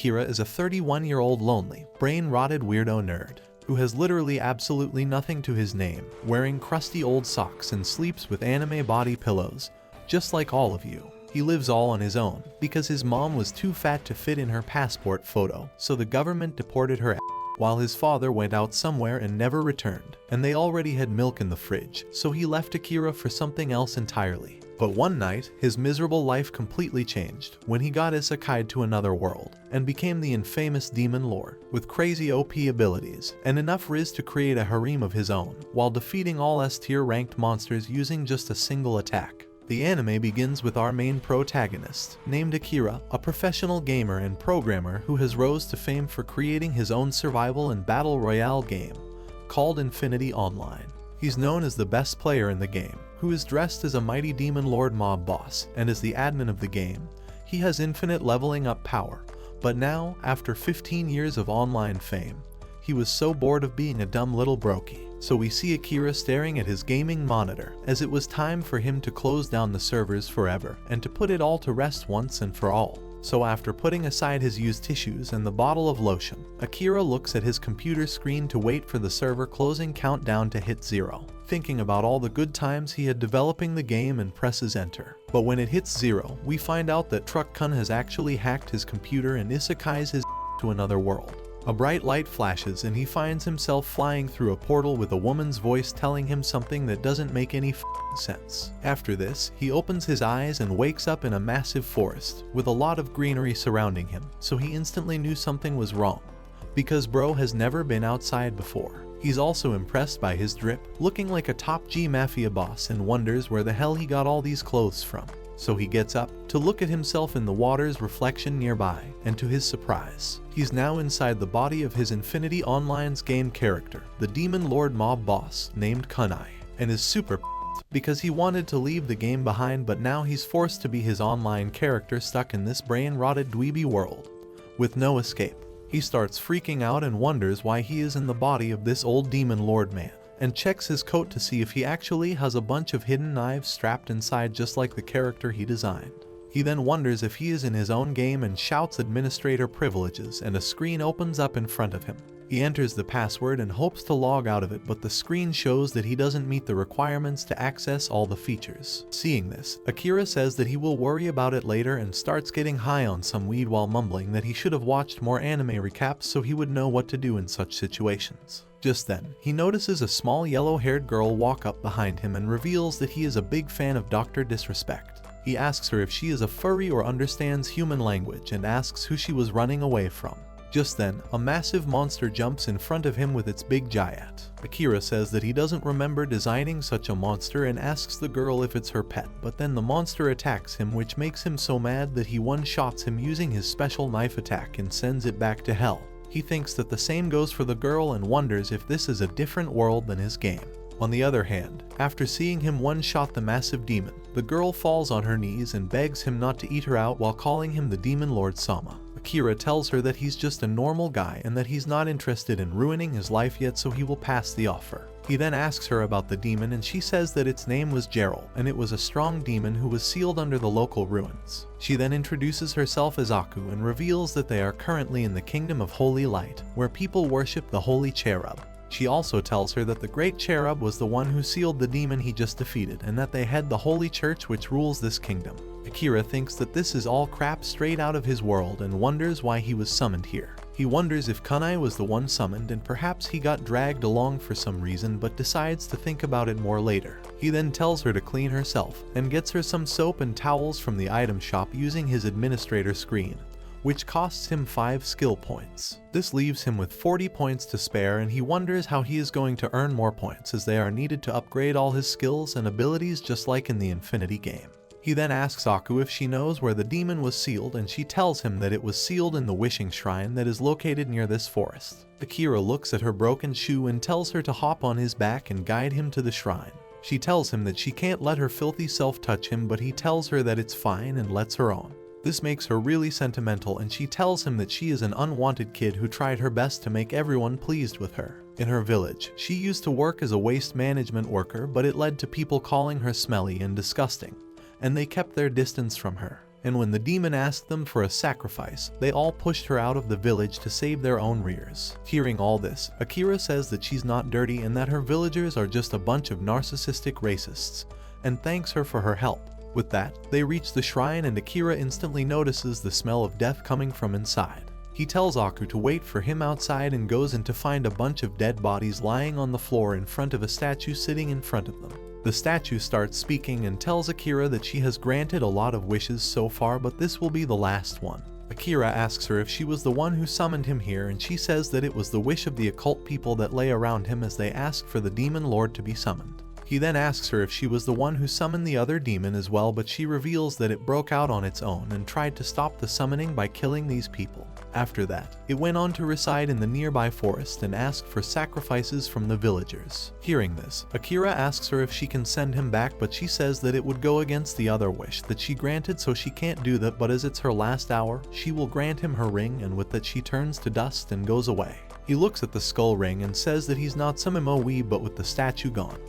Akira is a 31-year-old lonely, brain-rotted weirdo nerd who has literally absolutely nothing to his name, wearing crusty old socks and sleeps with anime body pillows, just like all of you. He lives all on his own because his mom was too fat to fit in her passport photo, so the government deported her while his father went out somewhere and never returned, and they already had milk in the fridge, so he left Akira for something else entirely. But one night, his miserable life completely changed when he got isekai'd to another world and became the infamous Demon Lord with crazy OP abilities and enough riz to create a harem of his own while defeating all S-tier ranked monsters using just a single attack. The anime begins with our main protagonist, named Akira, a professional gamer and programmer who has rose to fame for creating his own survival and battle royale game, called Infinity Online. He's known as the best player in the game, who is dressed as a mighty demon lord mob boss, and as the admin of the game, he has infinite leveling up power. But now, after 15 years of online fame, he was so bored of being a dumb little brokey. So we see Akira staring at his gaming monitor, as it was time for him to close down the servers forever and to put it all to rest once and for all. So after putting aside his used tissues and the bottle of lotion, Akira looks at his computer screen to wait for the server closing countdown to hit 0, thinking about all the good times he had developing the game and presses enter. But when it hits 0, we find out that Truck-kun has actually hacked his computer and isekai's his to another world. A bright light flashes and he finds himself flying through a portal with a woman's voice telling him something that doesn't make any sense. After this, he opens his eyes and wakes up in a massive forest with a lot of greenery surrounding him, so he instantly knew something was wrong, because bro has never been outside before. He's also impressed by his drip, looking like a top G mafia boss, and wonders where the hell he got all these clothes from. So he gets up to look at himself in the water's reflection nearby, and to his surprise, he's now inside the body of his Infinity Online's game character, the Demon Lord mob boss named Kunai, and is super because he wanted to leave the game behind, but now he's forced to be his online character stuck in this brain-rotted dweeby world with no escape. He starts freaking out and wonders why he is in the body of this old Demon Lord man, and checks his coat to see if he actually has a bunch of hidden knives strapped inside just like the character he designed. He then wonders if he is in his own game and shouts administrator privileges, and a screen opens up in front of him. He enters the password and hopes to log out of it, but the screen shows that he doesn't meet the requirements to access all the features. Seeing this, Akira says that he will worry about it later and starts getting high on some weed while mumbling that he should have watched more anime recaps so he would know what to do in such situations. Just then, he notices a small yellow-haired girl walk up behind him and reveals that he is a big fan of Dr. Disrespect. He asks her if she is a furry or understands human language and asks who she was running away from. Just then, a massive monster jumps in front of him with its big giant. Akira says that he doesn't remember designing such a monster and asks the girl if it's her pet, but then the monster attacks him, which makes him so mad that he one-shots him using his special knife attack and sends it back to hell. He thinks that the same goes for the girl and wonders if this is a different world than his game. On the other hand, after seeing him one-shot the massive demon, the girl falls on her knees and begs him not to eat her out while calling him the Demon Lord Sama. Akira tells her that he's just a normal guy and that he's not interested in ruining his life yet, so he will pass the offer. He then asks her about the demon and she says that its name was Gerald and it was a strong demon who was sealed under the local ruins. She then introduces herself as Aku and reveals that they are currently in the Kingdom of Holy Light, where people worship the Holy Cherub. She also tells her that the Great Cherub was the one who sealed the demon he just defeated and that they head the Holy Church which rules this kingdom. Akira thinks that this is all crap straight out of his world and wonders why he was summoned here. He wonders if Kunai was the one summoned and perhaps he got dragged along for some reason, but decides to think about it more later. He then tells her to clean herself and gets her some soap and towels from the item shop using his administrator screen, which costs him 5 skill points. This leaves him with 40 points to spare, and he wonders how he is going to earn more points as they are needed to upgrade all his skills and abilities just like in the Infinity game. He then asks Aku if she knows where the demon was sealed, and she tells him that it was sealed in the wishing shrine that is located near this forest. Akira looks at her broken shoe and tells her to hop on his back and guide him to the shrine. She tells him that she can't let her filthy self touch him, but he tells her that it's fine and lets her on. This makes her really sentimental, and she tells him that she is an unwanted kid who tried her best to make everyone pleased with her. In her village, she used to work as a waste management worker, but it led to people calling her smelly and disgusting, and they kept their distance from her. and when the demon asked them for a sacrifice, they all pushed her out of the village to save their own rears. Hearing all this, Akira says that she's not dirty and that her villagers are just a bunch of narcissistic racists, and thanks her for her help. With that, they reach the shrine and Akira instantly notices the smell of death coming from inside. He tells Aku to wait for him outside and goes in to find a bunch of dead bodies lying on the floor in front of a statue sitting in front of them. The statue starts speaking and tells Akira that she has granted a lot of wishes so far, but this will be the last one. Akira asks her if she was the one who summoned him here, and she says that it was the wish of the occult people that lay around him as they ask for the demon lord to be summoned. He then asks her if she was the one who summoned the other demon as well, but she reveals that it broke out on its own and tried to stop the summoning by killing these people. After that, it went on to reside in the nearby forest and asked for sacrifices from the villagers. Hearing this, Akira asks her if she can send him back, but she says that it would go against the other wish that she granted, so she can't do that, but as it's her last hour, she will grant him her ring, and with that she turns to dust and goes away. He looks at the skull ring and says that he's not some MOE, but with the statue gone,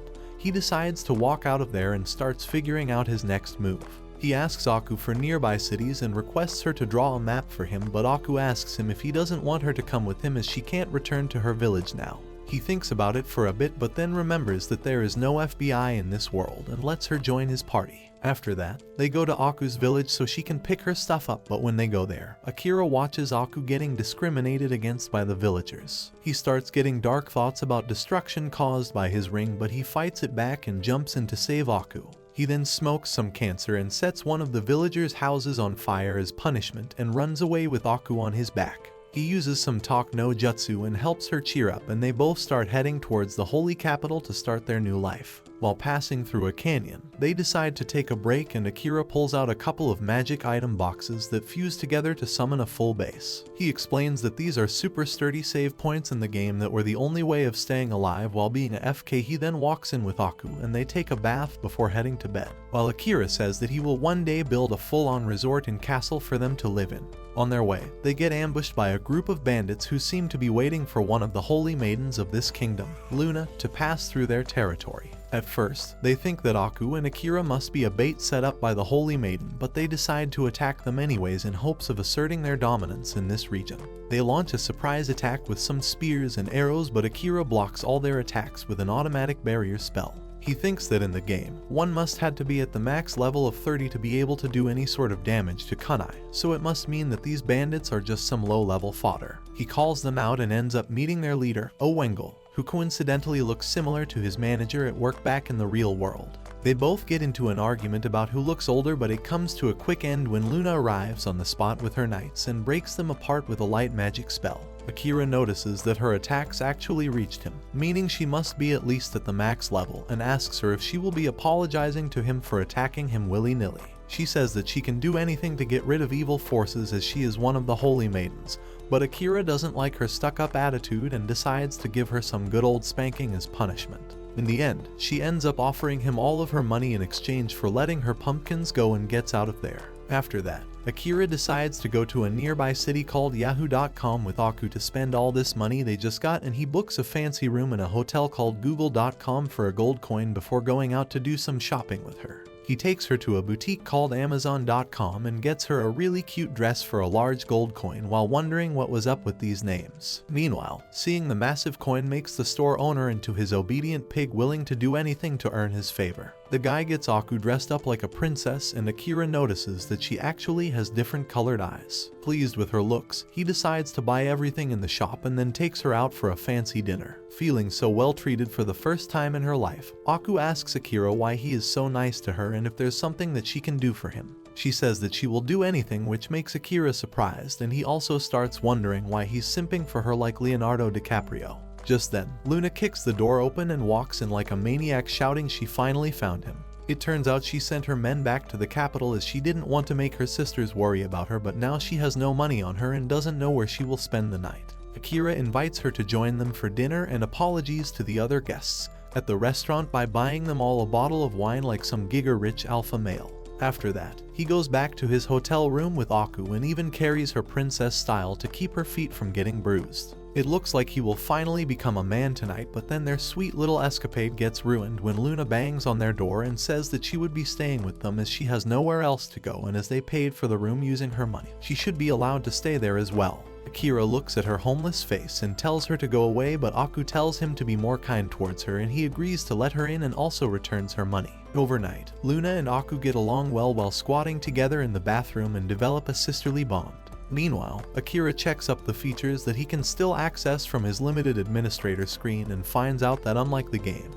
he decides to walk out of there and starts figuring out his next move. He asks Aku for nearby cities and requests her to draw a map for him, but Aku asks him if he doesn't want her to come with him as she can't return to her village now. He thinks about it for a bit but then remembers that there is no FBI in this world and lets her join his party. After that, they go to Aku's village so she can pick her stuff up, but when they go there, Akira watches Aku getting discriminated against by the villagers. He starts getting dark thoughts about destruction caused by his ring, but he fights it back and jumps in to save Aku. He then smokes some cancer and sets one of the villagers' houses on fire as punishment and runs away with Aku on his back. He uses some talk no jutsu and helps her cheer up, and they both start heading towards the holy capital to start their new life. While passing through a canyon, they decide to take a break and Akira pulls out a couple of magic item boxes that fuse together to summon a full base. He explains that these are super sturdy save points in the game that were the only way of staying alive while being a FK. He then walks in with Aku and they take a bath before heading to bed, while Akira says that he will one day build a full-on resort and castle for them to live in. On their way, they get ambushed by a group of bandits who seem to be waiting for one of the holy maidens of this kingdom, Luna, to pass through their territory. At first, they think that Aku and Akira must be a bait set up by the Holy Maiden, but they decide to attack them anyways in hopes of asserting their dominance in this region. They launch a surprise attack with some spears and arrows, but Akira blocks all their attacks with an automatic barrier spell. He thinks that in the game, one must had to be at the max level of 30 to be able to do any sort of damage to kunai, so it must mean that these bandits are just some low-level fodder. He calls them out and ends up meeting their leader, Owengle, who coincidentally looks similar to his manager at work back in the real world. They both get into an argument about who looks older, but it comes to a quick end when Luna arrives on the spot with her knights and breaks them apart with a light magic spell. Akira notices that her attacks actually reached him, meaning she must be at least at the max level, and asks her if she will be apologizing to him for attacking him willy-nilly. She says that she can do anything to get rid of evil forces as she is one of the holy maidens, but Akira doesn't like her stuck-up attitude and decides to give her some good old spanking as punishment. In the end, she ends up offering him all of her money in exchange for letting her pumpkins go and gets out of there. After that, Akira decides to go to a nearby city called Yahoo.com with Aku to spend all this money they just got, and he books a fancy room in a hotel called Google.com for a gold coin before going out to do some shopping with her. He takes her to a boutique called Amazon.com and gets her a really cute dress for a large gold coin while wondering what was up with these names. Meanwhile, seeing the massive coin makes the store owner into his obedient pig willing to do anything to earn his favor. The guy gets Aku dressed up like a princess and Akira notices that she actually has different colored eyes. Pleased with her looks, he decides to buy everything in the shop and then takes her out for a fancy dinner. Feeling so well treated for the first time in her life, Aku asks Akira why he is so nice to her and if there's something that she can do for him. She says that she will do anything, which makes Akira surprised, and he also starts wondering why he's simping for her like Leonardo DiCaprio. Just then, Luna kicks the door open and walks in like a maniac, shouting she finally found him. It turns out she sent her men back to the capital as she didn't want to make her sisters worry about her, but now she has no money on her and doesn't know where she will spend the night. Akira invites her to join them for dinner and apologies to the other guests at the restaurant by buying them all a bottle of wine like some giga-rich alpha male. After that, he goes back to his hotel room with Aku and even carries her princess style to keep her feet from getting bruised. It looks like he will finally become a man tonight, but then their sweet little escapade gets ruined when Luna bangs on their door and says that she would be staying with them as she has nowhere else to go, and as they paid for the room using her money, she should be allowed to stay there as well. Akira looks at her homeless face and tells her to go away, but Aku tells him to be more kind towards her, and he agrees to let her in and also returns her money. Overnight, Luna and Aku get along well while squatting together in the bathroom and develop a sisterly bond. Meanwhile, Akira checks up the features that he can still access from his limited administrator screen and finds out that unlike the game,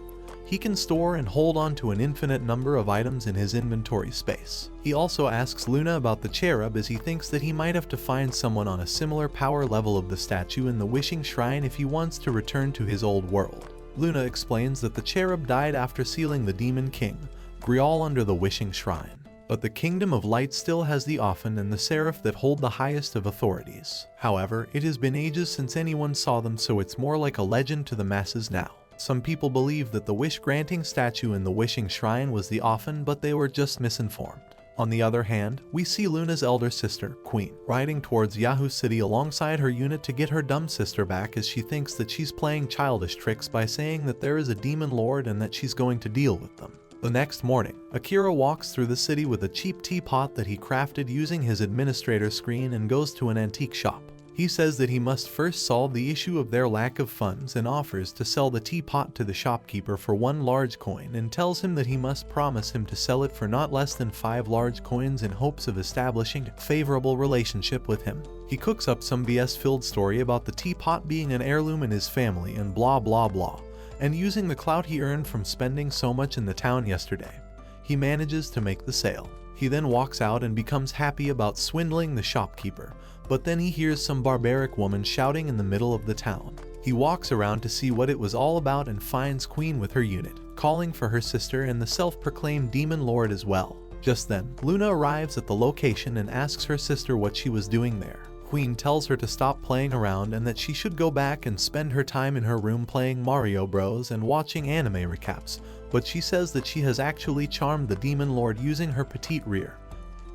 he can store and hold on to an infinite number of items in his inventory space. He also asks Luna about the cherub as he thinks that he might have to find someone on a similar power level of the statue in the Wishing Shrine if he wants to return to his old world. Luna explains that the cherub died after sealing the Demon King, Grial, under the Wishing Shrine. But the Kingdom of Light still has the Ophan and the Seraph that hold the highest of authorities. However, it has been ages since anyone saw them, so it's more like a legend to the masses now. Some people believe that the wish-granting statue in the Wishing Shrine was the Ophan, but they were just misinformed. On the other hand, we see Luna's elder sister, Queen, riding towards Yahoo City alongside her unit to get her dumb sister back, as she thinks that she's playing childish tricks by saying that there is a demon lord and that she's going to deal with them. The next morning, Akira walks through the city with a cheap teapot that he crafted using his administrator screen and goes to an antique shop. He says that he must first solve the issue of their lack of funds and offers to sell the teapot to the shopkeeper for 1 large coin, and tells him that he must promise him to sell it for not less than 5 large coins in hopes of establishing a favorable relationship with him. He cooks up some BS-filled story about the teapot being an heirloom in his family and blah blah blah, and using the clout he earned from spending so much in the town yesterday, he manages to make the sale. He then walks out and becomes happy about swindling the shopkeeper, but then he hears some barbaric woman shouting in the middle of the town. He walks around to see what it was all about and finds Queen with her unit, calling for her sister and the self-proclaimed demon lord as well. Just then, Luna arrives at the location and asks her sister what she was doing there. Queen tells her to stop playing around and that she should go back and spend her time in her room playing Mario Bros and watching anime recaps, but she says that she has actually charmed the demon lord using her petite rear,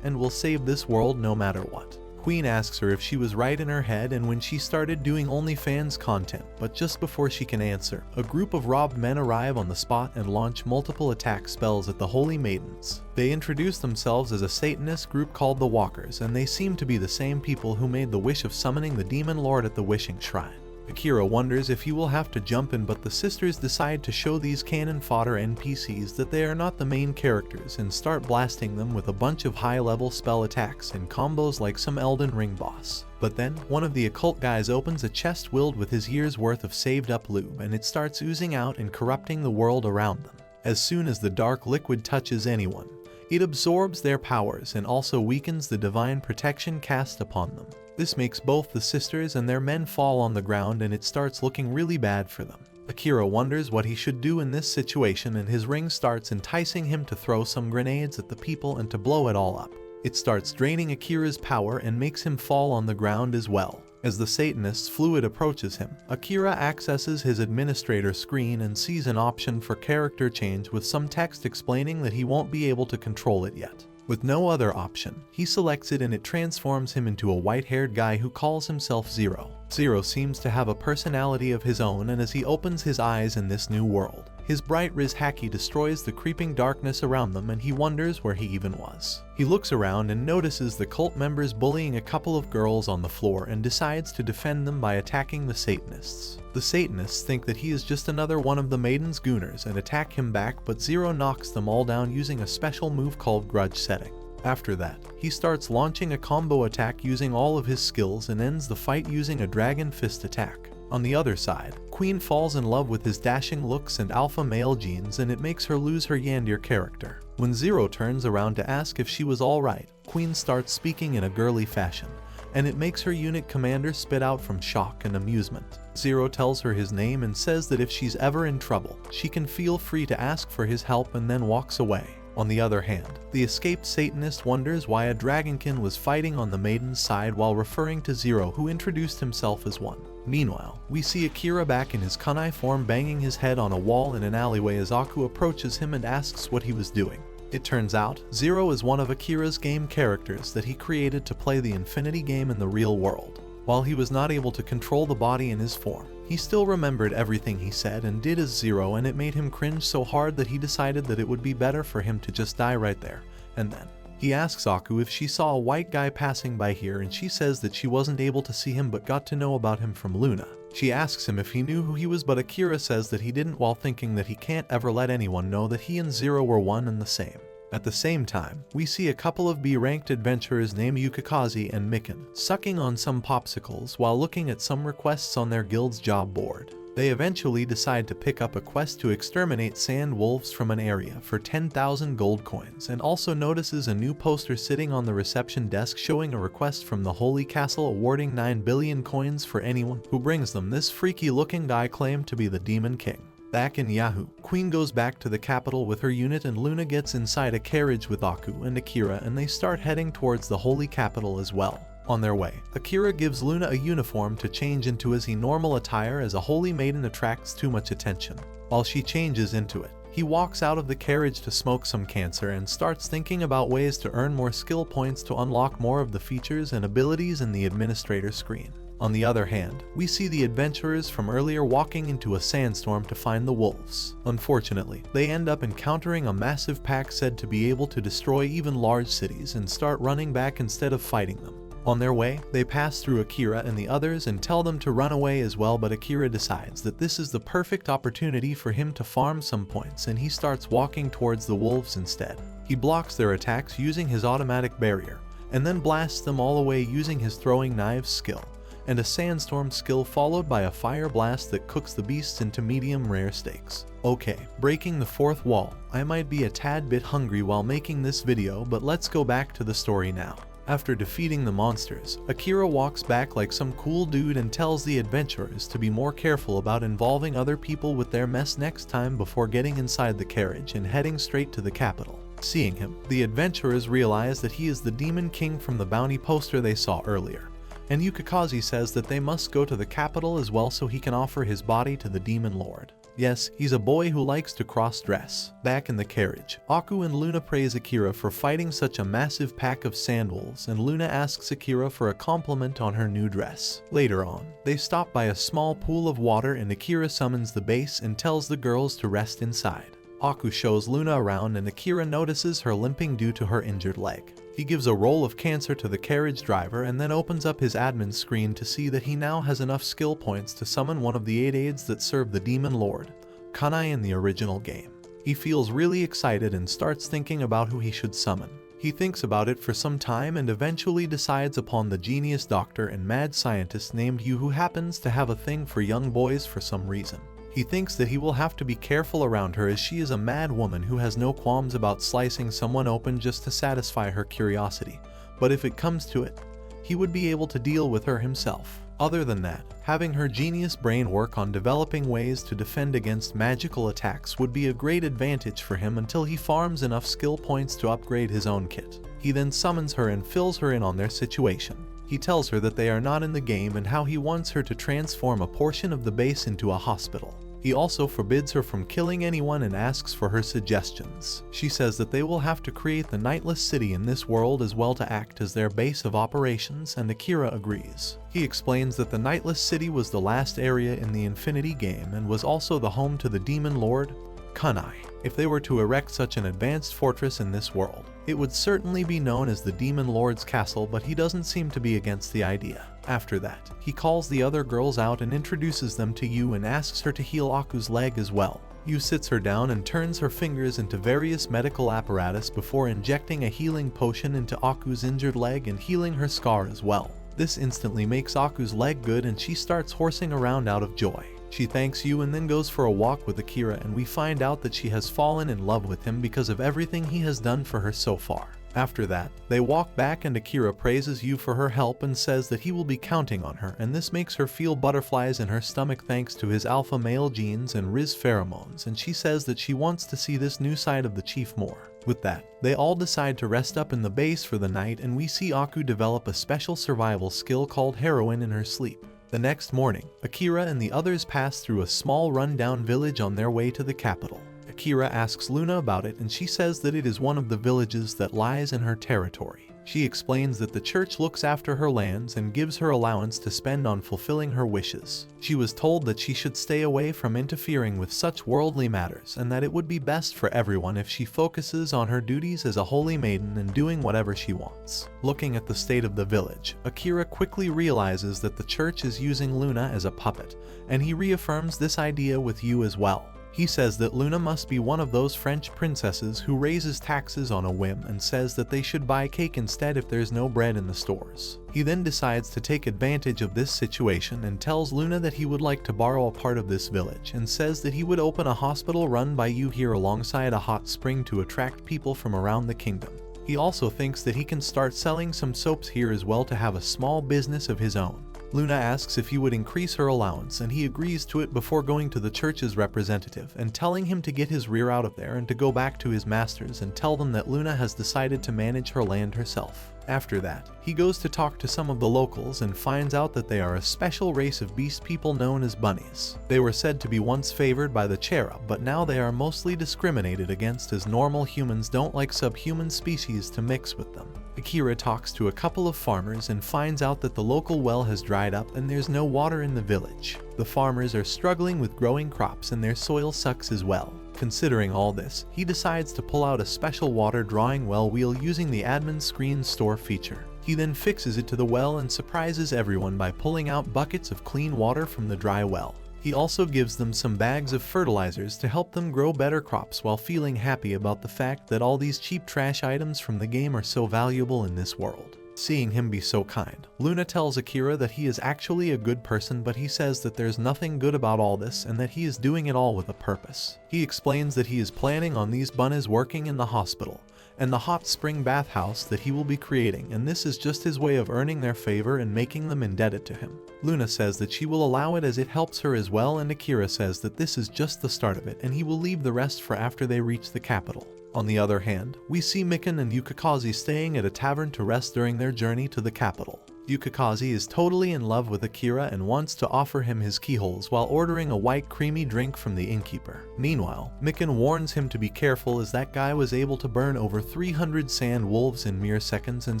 and will save this world no matter what. Queen asks her if she was right in her head and when she started doing OnlyFans content, but just before she can answer, a group of robbed men arrive on the spot and launch multiple attack spells at the Holy Maidens. They introduce themselves as a Satanist group called the Walkers, and they seem to be the same people who made the wish of summoning the Demon Lord at the Wishing Shrine. Akira wonders if he will have to jump in, but the sisters decide to show these cannon fodder NPCs that they are not the main characters and start blasting them with a bunch of high-level spell attacks and combos like some Elden Ring boss. But then, one of the occult guys opens a chest filled with his year's worth of saved-up lube, and it starts oozing out and corrupting the world around them. As soon as the dark liquid touches anyone, it absorbs their powers and also weakens the divine protection cast upon them. This makes both the sisters and their men fall on the ground, and it starts looking really bad for them. Akira wonders what he should do in this situation, and his ring starts enticing him to throw some grenades at the people and to blow it all up. It starts draining Akira's power and makes him fall on the ground as well. As the Satanist's fluid approaches him, Akira accesses his administrator screen and sees an option for character change with some text explaining that he won't be able to control it yet. With no other option, he selects it and it transforms him into a white-haired guy who calls himself Zero. Zero seems to have a personality of his own, and as he opens his eyes in this new world, his bright Riz Haki destroys the creeping darkness around them, and he wonders where he even was. He looks around and notices the cult members bullying a couple of girls on the floor and decides to defend them by attacking the Satanists. The Satanists think that he is just another one of the Maiden's gooners and attack him back, but Zero knocks them all down using a special move called Grudge Setting. After that, he starts launching a combo attack using all of his skills and ends the fight using a Dragon Fist attack. On the other side, Queen falls in love with his dashing looks and alpha male genes, and it makes her lose her Yandir character. When Zero turns around to ask if she was alright, Queen starts speaking in a girly fashion, and it makes her unit commander spit out from shock and amusement. Zero tells her his name and says that if she's ever in trouble, she can feel free to ask for his help, and then walks away. On the other hand, the escaped Satanist wonders why a Dragonkin was fighting on the Maiden's side while referring to Zero, who introduced himself as one. Meanwhile, we see Akira back in his kunai form banging his head on a wall in an alleyway as Aku approaches him and asks what he was doing. It turns out, Zero is one of Akira's game characters that he created to play the Infinity game in the real world. While he was not able to control the body in his form, he still remembered everything he said and did as Zero, and it made him cringe so hard that he decided that it would be better for him to just die right there and then. He asks Aku if she saw a white guy passing by here, and she says that she wasn't able to see him but got to know about him from Luna. She asks him if he knew who he was, but Akira says that he didn't, while thinking that he can't ever let anyone know that he and Zero were one and the same. At the same time, we see a couple of B-ranked adventurers named Yukikaze and Mikan sucking on some popsicles while looking at some requests on their guild's job board. They eventually decide to pick up a quest to exterminate sand wolves from an area for 10,000 gold coins, and also notices a new poster sitting on the reception desk showing a request from the Holy Castle awarding 9 billion coins for anyone who brings them. This freaky looking guy claimed to be the Demon King. Back in Yahoo, Queen goes back to the capital with her unit, and Luna gets inside a carriage with Aku and Akira, and they start heading towards the Holy Capital as well. On their way, Akira gives Luna a uniform to change into his normal attire, as a holy maiden attracts too much attention. While she changes into it, he walks out of the carriage to smoke some cancer and starts thinking about ways to earn more skill points to unlock more of the features and abilities in the administrator screen. On the other hand, we see the adventurers from earlier walking into a sandstorm to find the wolves. Unfortunately, they end up encountering a massive pack said to be able to destroy even large cities and start running back instead of fighting them. On their way, they pass through Akira and the others and tell them to run away as well, but Akira decides that this is the perfect opportunity for him to farm some points, and he starts walking towards the wolves instead. He blocks their attacks using his automatic barrier, and then blasts them all away using his throwing knives skill, and a sandstorm skill followed by a fire blast that cooks the beasts into medium rare steaks. Okay, breaking the fourth wall, I might be a tad bit hungry while making this video, but let's go back to the story now. After defeating the monsters, Akira walks back like some cool dude and tells the adventurers to be more careful about involving other people with their mess next time before getting inside the carriage and heading straight to the capital. Seeing him, the adventurers realize that he is the Demon King from the bounty poster they saw earlier, and Yukikaze says that they must go to the capital as well so he can offer his body to the Demon Lord. Yes, he's a boy who likes to cross-dress. Back in the carriage, Aku and Luna praise Akira for fighting such a massive pack of sandwolves, and Luna asks Akira for a compliment on her new dress. Later on, they stop by a small pool of water, and Akira summons the base and tells the girls to rest inside. Aku shows Luna around, and Akira notices her limping due to her injured leg. He gives a roll of cancer to the carriage driver and then opens up his admin screen to see that he now has enough skill points to summon one of the 8 aides that serve the Demon Lord, Kanai, in the original game. He feels really excited and starts thinking about who he should summon. He thinks about it for some time and eventually decides upon the genius doctor and mad scientist named Yu, who happens to have a thing for young boys for some reason. He thinks that he will have to be careful around her, as she is a mad woman who has no qualms about slicing someone open just to satisfy her curiosity, but if it comes to it, he would be able to deal with her himself. Other than that, having her genius brain work on developing ways to defend against magical attacks would be a great advantage for him until he farms enough skill points to upgrade his own kit. He then summons her and fills her in on their situation. He tells her that they are not in the game and how he wants her to transform a portion of the base into a hospital. He also forbids her from killing anyone and asks for her suggestions. She says that they will have to create the Nightless City in this world as well to act as their base of operations, and Akira agrees. He explains that the Nightless City was the last area in the Infinity game and was also the home to the Demon Lord, Kanai. If they were to erect such an advanced fortress in this world, it would certainly be known as the Demon Lord's Castle, but he doesn't seem to be against the idea. After that, he calls the other girls out and introduces them to Yu and asks her to heal Aku's leg as well. Yu sits her down and turns her fingers into various medical apparatus before injecting a healing potion into Aku's injured leg and healing her scar as well. This instantly makes Aku's leg good, and she starts horsing around out of joy. She thanks Yu and then goes for a walk with Akira, and we find out that she has fallen in love with him because of everything he has done for her so far. After that, they walk back and Akira praises Yu for her help and says that he will be counting on her, and this makes her feel butterflies in her stomach thanks to his alpha male genes and Riz pheromones, and she says that she wants to see this new side of the chief more. With that, they all decide to rest up in the base for the night, and we see Aku develop a special survival skill called heroin in her sleep. The next morning, Akira and the others pass through a small run-down village on their way to the capital. Akira asks Luna about it and she says that it is one of the villages that lies in her territory. She explains that the church looks after her lands and gives her allowance to spend on fulfilling her wishes. She was told that she should stay away from interfering with such worldly matters and that it would be best for everyone if she focuses on her duties as a holy maiden and doing whatever she wants. Looking at the state of the village, Akira quickly realizes that the church is using Luna as a puppet, and he reaffirms this idea with you as well. He says that Luna must be one of those French princesses who raises taxes on a whim and says that they should buy cake instead if there's no bread in the stores. He then decides to take advantage of this situation and tells Luna that he would like to borrow a part of this village and says that he would open a hospital run by you here alongside a hot spring to attract people from around the kingdom. He also thinks that he can start selling some soaps here as well to have a small business of his own. Luna asks if he would increase her allowance and he agrees to it before going to the church's representative and telling him to get his rear out of there and to go back to his masters and tell them that Luna has decided to manage her land herself. After that, he goes to talk to some of the locals and finds out that they are a special race of beast people known as bunnies. They were said to be once favored by the cherub, but now they are mostly discriminated against as normal humans don't like subhuman species to mix with them. Akira talks to a couple of farmers and finds out that the local well has dried up and there's no water in the village. The farmers are struggling with growing crops and their soil sucks as well. Considering all this, he decides to pull out a special water drawing well wheel using the admin screen store feature. He then fixes it to the well and surprises everyone by pulling out buckets of clean water from the dry well. He also gives them some bags of fertilizers to help them grow better crops while feeling happy about the fact that all these cheap trash items from the game are so valuable in this world. Seeing him be so kind, Luna tells Akira that he is actually a good person, but he says that there's nothing good about all this and that he is doing it all with a purpose. He explains that he is planning on these bunnies working in the hospital and the hot spring bathhouse that he will be creating, and this is just his way of earning their favor and making them indebted to him. Luna says that she will allow it as it helps her as well, and Akira says that this is just the start of it and he will leave the rest for after they reach the capital. On the other hand, we see Mikan and Yukikaze staying at a tavern to rest during their journey to the capital. Yukikaze is totally in love with Akira and wants to offer him his keyholes while ordering a white creamy drink from the innkeeper. Meanwhile, Mikan warns him to be careful as that guy was able to burn over 300 sand wolves in mere seconds and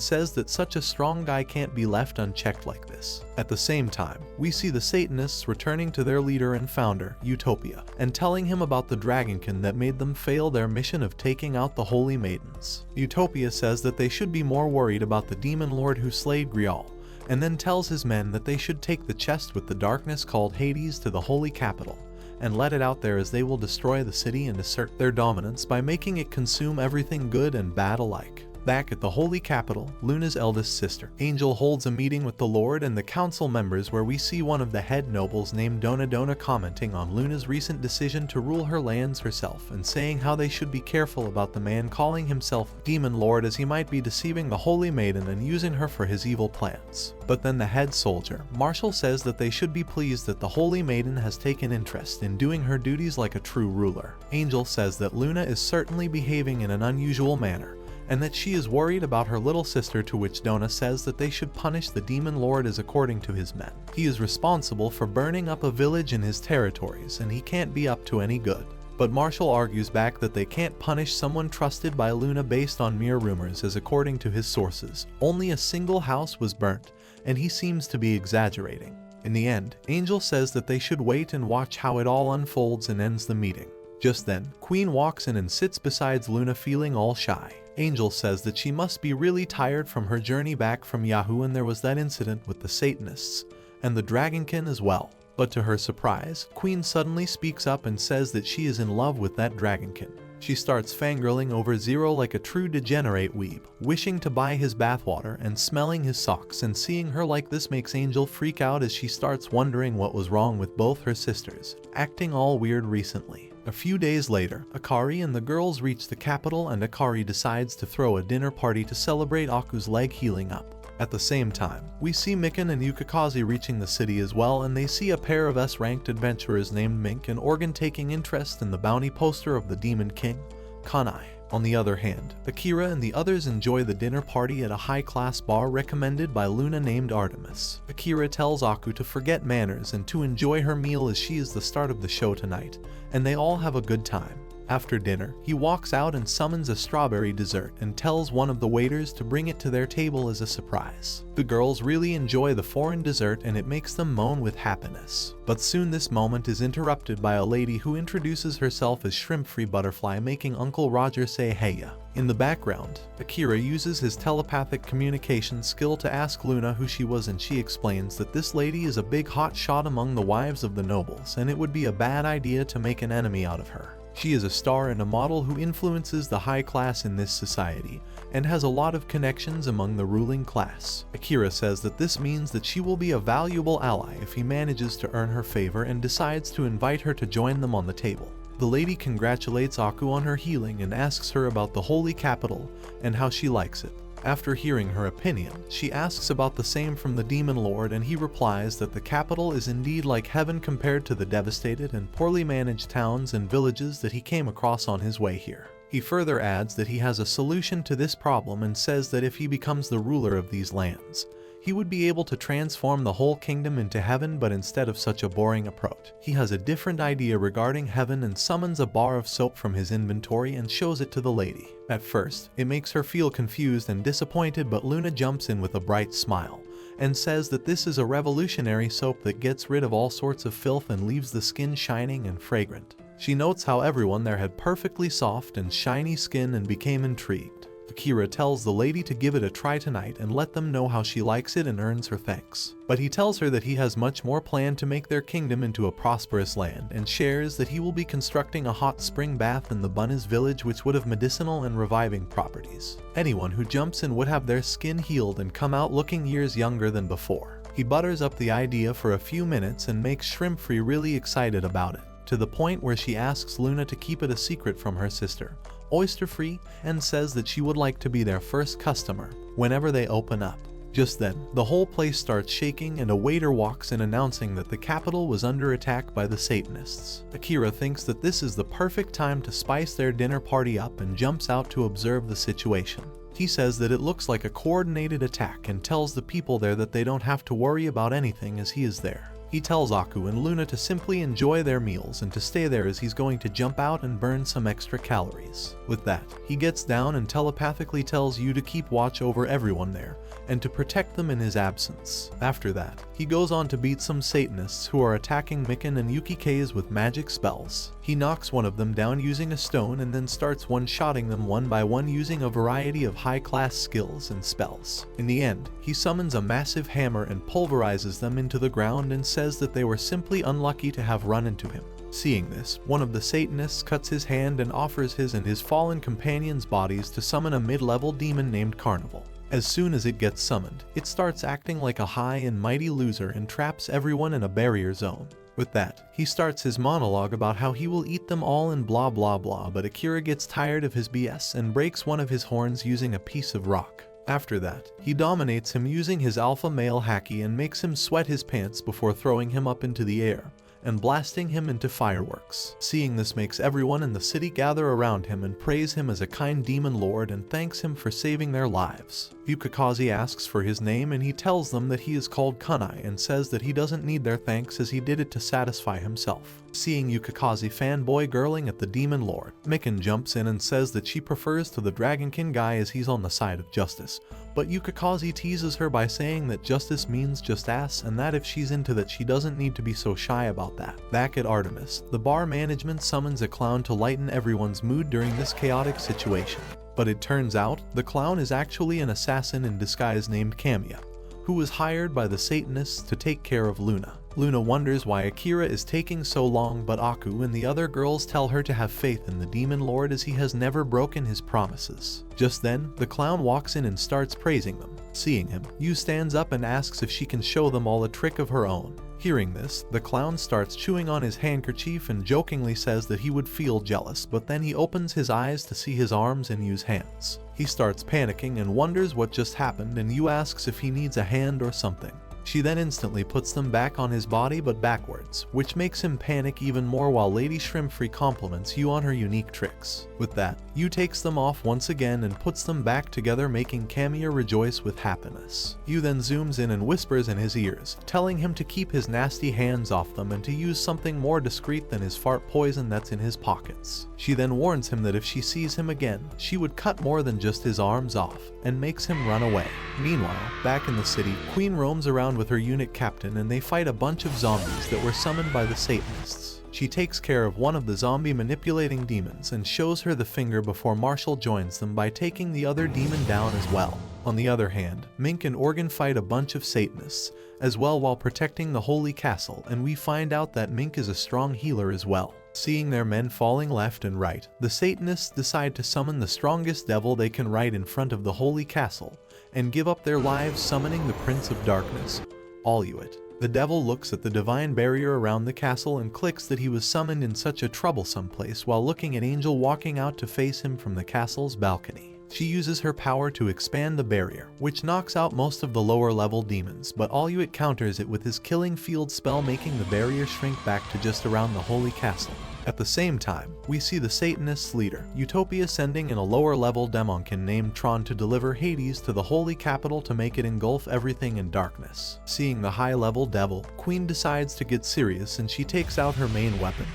says that such a strong guy can't be left unchecked like this. At the same time, we see the Satanists returning to their leader and founder, Utopia, and telling him about the dragonkin that made them fail their mission of taking out the holy maidens. Utopia says that they should be more worried about the demon lord who slayed Grial, and then tells his men that they should take the chest with the darkness called Hades to the holy capital and let it out there, as they will destroy the city and assert their dominance by making it consume everything good and bad alike. Back at the holy capital, Luna's eldest sister, Angel, holds a meeting with the Lord and the council members where we see one of the head nobles named Donadona commenting on Luna's recent decision to rule her lands herself and saying how they should be careful about the man calling himself Demon Lord, as he might be deceiving the holy maiden and using her for his evil plans. But then the head soldier, Marshall, says that they should be pleased that the holy maiden has taken interest in doing her duties like a true ruler. Angel says that Luna is certainly behaving in an unusual manner, and that she is worried about her little sister, to which Dona says that they should punish the demon lord as according to his men. He is responsible for burning up a village in his territories and he can't be up to any good. But Marshall argues back that they can't punish someone trusted by Luna based on mere rumors, as according to his sources, only a single house was burnt, and he seems to be exaggerating. In the end, Angel says that they should wait and watch how it all unfolds and ends the meeting. Just then, Queen walks in and sits beside Luna feeling all shy. Angel says that she must be really tired from her journey back from Yahoo, and there was that incident with the Satanists and the dragonkin as well. But to her surprise, Queen suddenly speaks up and says that she is in love with that dragonkin. She starts fangirling over Zero like a true degenerate weeb, wishing to buy his bathwater and smelling his socks, and seeing her like this makes Angel freak out as she starts wondering what was wrong with both her sisters, acting all weird recently. A few days later, Akari and the girls reach the capital, and Akari decides to throw a dinner party to celebrate Aku's leg healing up. At the same time, we see Mikan and Yukikaze reaching the city as well, and they see a pair of S-ranked adventurers named Mink and Organ taking interest in the bounty poster of the Demon King, Kanai. On the other hand, Akira and the others enjoy the dinner party at a high-class bar recommended by Luna named Artemis. Akira tells Aku to forget manners and to enjoy her meal as she is the start of the show tonight, and they all have a good time. After dinner, he walks out and summons a strawberry dessert and tells one of the waiters to bring it to their table as a surprise. The girls really enjoy the foreign dessert and it makes them moan with happiness. But soon this moment is interrupted by a lady who introduces herself as Shrimp-Free Butterfly, making Uncle Roger say heya. In the background, Akira uses his telepathic communication skill to ask Luna who she was, and she explains that this lady is a big hot shot among the wives of the nobles and it would be a bad idea to make an enemy out of her. She is a star and a model who influences the high class in this society and has a lot of connections among the ruling class. Akira says that this means that she will be a valuable ally if he manages to earn her favor and decides to invite her to join them on the table. The lady congratulates Aku on her healing and asks her about the holy capital and how she likes it. After hearing her opinion, she asks about the same from the Demon Lord, and he replies that the capital is indeed like heaven compared to the devastated and poorly managed towns and villages that he came across on his way here. He further adds that he has a solution to this problem and says that if he becomes the ruler of these lands, he would be able to transform the whole kingdom into heaven, but instead of such a boring approach, he has a different idea regarding heaven and summons a bar of soap from his inventory and shows it to the lady. At first, it makes her feel confused and disappointed, but Luna jumps in with a bright smile and says that this is a revolutionary soap that gets rid of all sorts of filth and leaves the skin shining and fragrant. She notes how everyone there had perfectly soft and shiny skin and became intrigued. Akira tells the lady to give it a try tonight and let them know how she likes it and earns her thanks. But he tells her that he has much more planned to make their kingdom into a prosperous land, and shares that he will be constructing a hot spring bath in the Bunnies village which would have medicinal and reviving properties. Anyone who jumps in would have their skin healed and come out looking years younger than before. He butters up the idea for a few minutes and makes Shrimp-Free really excited about it, to the point where she asks Luna to keep it a secret from her sister, Oyster-Free, and says that she would like to be their first customer whenever they open up. Just then, the whole place starts shaking and a waiter walks in announcing that the capital was under attack by the Satanists. Akira thinks that this is the perfect time to spice their dinner party up and jumps out to observe the situation. He says that it looks like a coordinated attack and tells the people there that they don't have to worry about anything as he is there. He tells Aku and Luna to simply enjoy their meals and to stay there as he's going to jump out and burn some extra calories. With that, he gets down and telepathically tells you to keep watch over everyone there and to protect them in his absence. After that, he goes on to beat some Satanists who are attacking Mikan and Yukikaze with magic spells. He knocks one of them down using a stone and then starts one-shotting them one by one using a variety of high-class skills and spells. In the end, he summons a massive hammer and pulverizes them into the ground and says that they were simply unlucky to have run into him. Seeing this, one of the Satanists cuts his hand and offers his and his fallen companions' bodies to summon a mid-level demon named Carnival. As soon as it gets summoned, it starts acting like a high and mighty loser and traps everyone in a barrier zone. With that, he starts his monologue about how he will eat them all and blah blah blah, but Akira gets tired of his BS and breaks one of his horns using a piece of rock. After that, he dominates him using his alpha male haki and makes him sweat his pants before throwing him up into the air and blasting him into fireworks. Seeing this makes everyone in the city gather around him and praise him as a kind demon lord and thanks him for saving their lives. Yukikaze asks for his name and he tells them that he is called Kunai and says that he doesn't need their thanks as he did it to satisfy himself. Seeing Yukikaze fanboy girling at the demon lord, Mikan jumps in and says that she prefers to the Dragonkin guy as he's on the side of justice, but Yukikaze teases her by saying that justice means just ass and that if she's into that she doesn't need to be so shy about that. Back at Artemis, the bar management summons a clown to lighten everyone's mood during this chaotic situation. But it turns out, the clown is actually an assassin in disguise named Kamiya, who was hired by the Satanists to take care of Luna. Luna wonders why Akira is taking so long, but Aku and the other girls tell her to have faith in the Demon Lord as he has never broken his promises. Just then, the clown walks in and starts praising them. Seeing him, Yu stands up and asks if she can show them all a trick of her own. Hearing this, the clown starts chewing on his handkerchief and jokingly says that he would feel jealous, but then he opens his eyes to see his arms and Yu's hands. He starts panicking and wonders what just happened, and Yu asks if he needs a hand or something. She then instantly puts them back on his body but backwards, which makes him panic even more while Lady Shrimpfree compliments Yu on her unique tricks. With that, Yu takes them off once again and puts them back together, making Kamiya rejoice with happiness. Yu then zooms in and whispers in his ears, telling him to keep his nasty hands off them and to use something more discreet than his fart poison that's in his pockets. She then warns him that if she sees him again, she would cut more than just his arms off, and makes him run away. Meanwhile, back in the city, Queen roams around with her unit captain and they fight a bunch of zombies that were summoned by the Satanists. She takes care of one of the zombie manipulating demons and shows her the finger before Marshall joins them by taking the other demon down as well. On the other hand, Mink and Organ fight a bunch of Satanists as well while protecting the Holy Castle, and we find out that Mink is a strong healer as well. Seeing their men falling left and right, the Satanists decide to summon the strongest devil they can right in front of the Holy Castle and give up their lives, summoning the Prince of Darkness, Aluit. The devil looks at the divine barrier around the castle and clicks that he was summoned in such a troublesome place while looking at Angel walking out to face him from the castle's balcony. She uses her power to expand the barrier, which knocks out most of the lower level demons, but Aluit counters it with his killing field spell, making the barrier shrink back to just around the Holy Castle. At the same time, we see the Satanists' leader, Utopia, sending in a lower level demonkin named Tron to deliver Hades to the Holy Capital to make it engulf everything in darkness. Seeing the high level devil, Queen decides to get serious and she takes out her main weapon,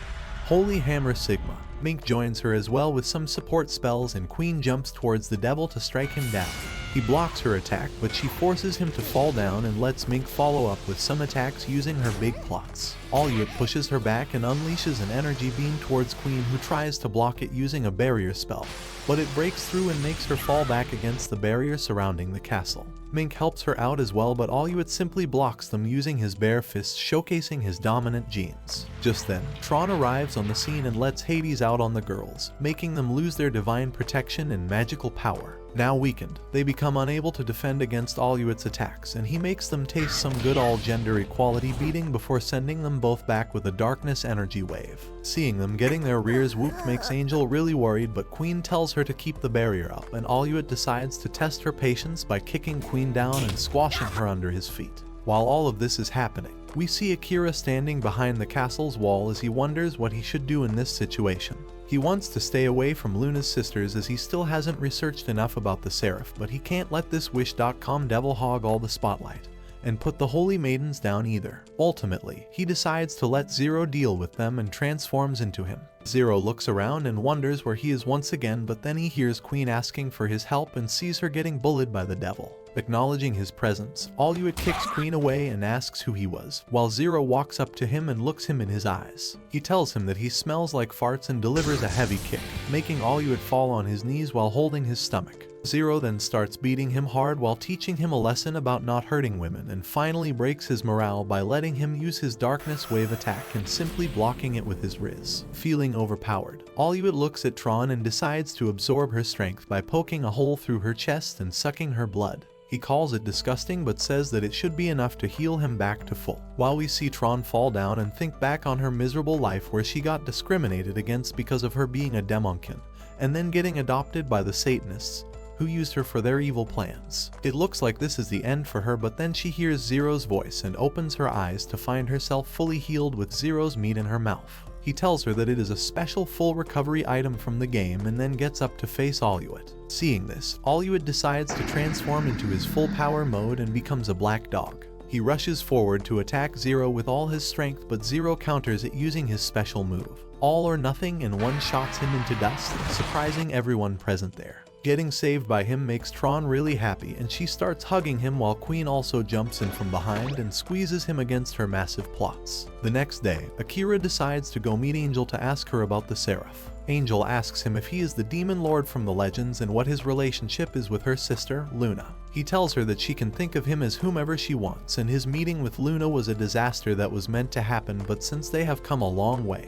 Holy Hammer Sigma. Mink joins her as well with some support spells and Queen jumps towards the devil to strike him down. He blocks her attack, but she forces him to fall down and lets Mink follow up with some attacks using her big plots. Aluit pushes her back and unleashes an energy beam towards Queen, who tries to block it using a barrier spell, but it breaks through and makes her fall back against the barrier surrounding the castle. Mink helps her out as well, but Aluit simply blocks them using his bare fists, showcasing his dominant genes. Just then, Tron arrives on the scene and lets Hades out on the girls, making them lose their divine protection and magical power. Now weakened, they become unable to defend against Aluit's attacks, and he makes them taste some good all-gender equality beating before sending them both back with a darkness energy wave. Seeing them getting their rears whooped makes Angel really worried, but Queen tells her to keep the barrier up, and Aluit decides to test her patience by kicking Queen down and squashing her under his feet. While all of this is happening, we see Akira standing behind the castle's wall as he wonders what he should do in this situation. He wants to stay away from Luna's sisters as he still hasn't researched enough about the Seraph, but he can't let this Wish.com devil hog all the spotlight and put the Holy Maidens down either. Ultimately, he decides to let Zero deal with them and transforms into him. Zero looks around and wonders where he is once again, but then he hears Queen asking for his help and sees her getting bullied by the devil. Acknowledging his presence, Aluit kicks Queen away and asks who he was, while Zero walks up to him and looks him in his eyes. He tells him that he smells like farts and delivers a heavy kick, making Aluit fall on his knees while holding his stomach. Zero then starts beating him hard while teaching him a lesson about not hurting women, and finally breaks his morale by letting him use his darkness wave attack and simply blocking it with his Riz. Feeling overpowered, Aluit looks at Tron and decides to absorb her strength by poking a hole through her chest and sucking her blood. He calls it disgusting but says that it should be enough to heal him back to full. While we see Tron fall down and think back on her miserable life where she got discriminated against because of her being a demonkin, and then getting adopted by the Satanists, who used her for their evil plans. It looks like this is the end for her, but then she hears Zero's voice and opens her eyes to find herself fully healed with Zero's meat in her mouth. He tells her that it is a special full recovery item from the game and then gets up to face Aluit. Seeing this, Aluit decides to transform into his full power mode and becomes a black dog. He rushes forward to attack Zero with all his strength, but Zero counters it using his special move, All or Nothing, and one-shots him into dust, surprising everyone present there. Getting saved by him makes Tron really happy, and she starts hugging him while Queen also jumps in from behind and squeezes him against her massive plots. The next day, Akira decides to go meet Angel to ask her about the Seraph. Angel asks him if he is the demon lord from the legends and what his relationship is with her sister, Luna. He tells her that she can think of him as whomever she wants, and his meeting with Luna was a disaster that was meant to happen, but since they have come a long way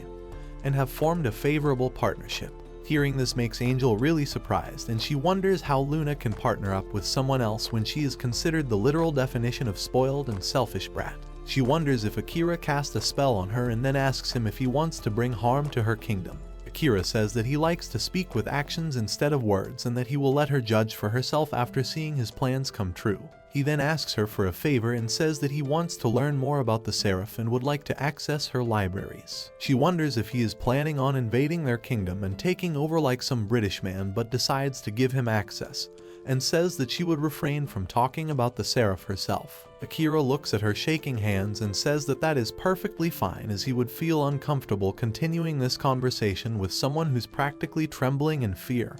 and have formed a favorable partnership. Hearing this makes Angel really surprised, and she wonders how Luna can partner up with someone else when she is considered the literal definition of spoiled and selfish brat. She wonders if Akira cast a spell on her and then asks him if he wants to bring harm to her kingdom. Akira says that he likes to speak with actions instead of words and that he will let her judge for herself after seeing his plans come true. He then asks her for a favor and says that he wants to learn more about the Seraph and would like to access her libraries. She wonders if he is planning on invading their kingdom and taking over like some British man, but decides to give him access, and says that she would refrain from talking about the Seraph herself. Akira looks at her shaking hands and says that that is perfectly fine, as he would feel uncomfortable continuing this conversation with someone who's practically trembling in fear,